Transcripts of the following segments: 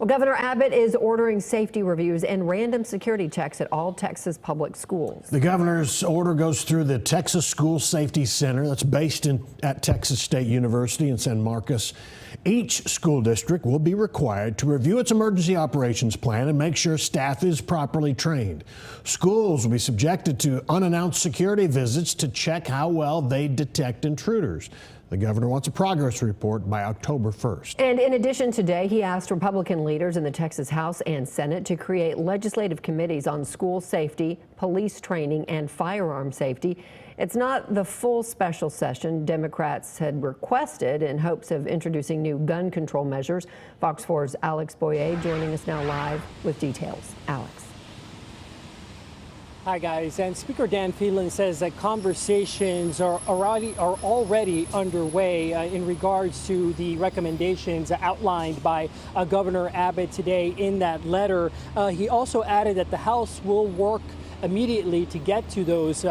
Well, Governor Abbott is ordering safety reviews and random security checks at all Texas public schools. The governor's order goes through the Texas School Safety Center that's based at Texas State University in San Marcos. Each school district will be required to review its emergency operations plan and make sure staff is properly trained. Schools will be subjected to unannounced security visits to check how well they detect intruders. The governor wants a progress report by October 1st. And in addition, today he asked Republican leaders in the Texas House and Senate to create legislative committees on school safety, police training, and firearm safety. It's not the full special session Democrats had requested in hopes of introducing new gun control measures. Fox 4's Alex Boyer joining us now live with details. Alex. Hi, guys. And Speaker Dan Phelan says that conversations are already underway in regards to the recommendations outlined by Governor Abbott today in that letter. He also added that the House will work immediately to get to those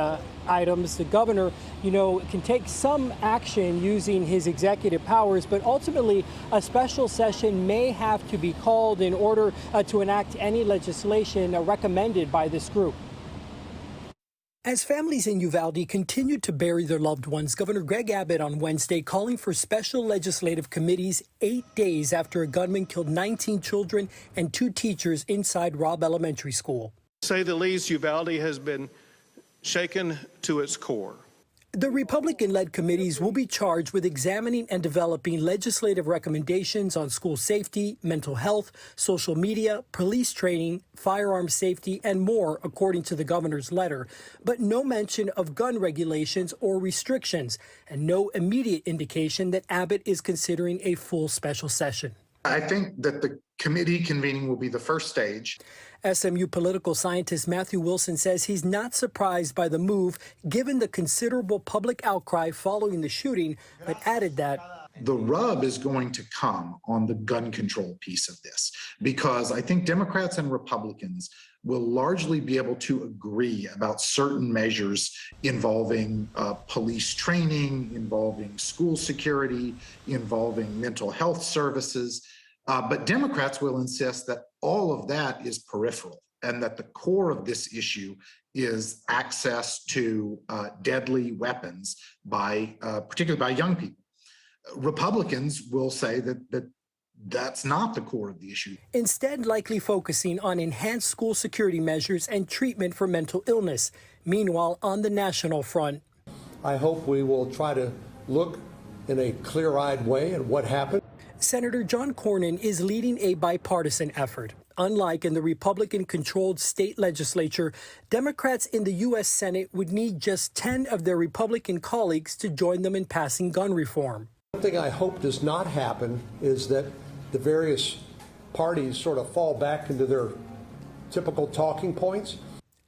items. The governor, can take some action using his executive powers, but ultimately a special session may have to be called in order to enact any legislation recommended by this group. As families in Uvalde continue to bury their loved ones, Governor Greg Abbott on Wednesday calling for special legislative committees 8 days after a gunman killed 19 children and 2 teachers inside Robb Elementary School. To say the least, Uvalde has been shaken to its core. The Republican-led committees will be charged with examining and developing legislative recommendations on school safety, mental health, social media, police training, firearm safety, and more, according to the governor's letter. But no mention of gun regulations or restrictions, and no immediate indication that Abbott is considering a full special session. I think that the committee convening will be the first stage. SMU political scientist Matthew Wilson says he's not surprised by the move, given the considerable public outcry following the shooting, but added that the rub is going to come on the gun control piece of this, because I think Democrats and Republicans will largely be able to agree about certain measures involving police training, involving school security, involving mental health services. But Democrats will insist that all of that is peripheral and that the core of this issue is access to deadly weapons particularly by young people. Republicans will say that that's not the core of the issue. Instead, likely focusing on enhanced school security measures and treatment for mental illness. Meanwhile, on the national front, I hope we will try to look in a clear-eyed way at what happened. Senator John Cornyn is leading a bipartisan effort. Unlike in the Republican-controlled state legislature, Democrats in the U.S. Senate would need just 10 of their Republican colleagues to join them in passing gun reform. One thing I hope does not happen is that the various parties sort of fall back into their typical talking points.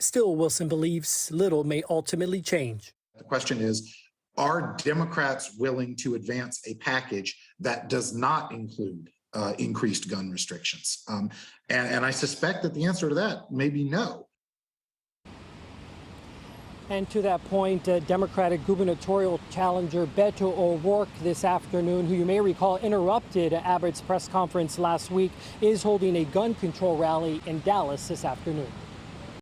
Still, Wilson believes little may ultimately change. The question is, are Democrats willing to advance a package that does not include increased gun restrictions? And I suspect that the answer to that may be no. And to that point, Democratic gubernatorial challenger Beto O'Rourke this afternoon, who you may recall interrupted Abbott's press conference last week, is holding a gun control rally in Dallas this afternoon.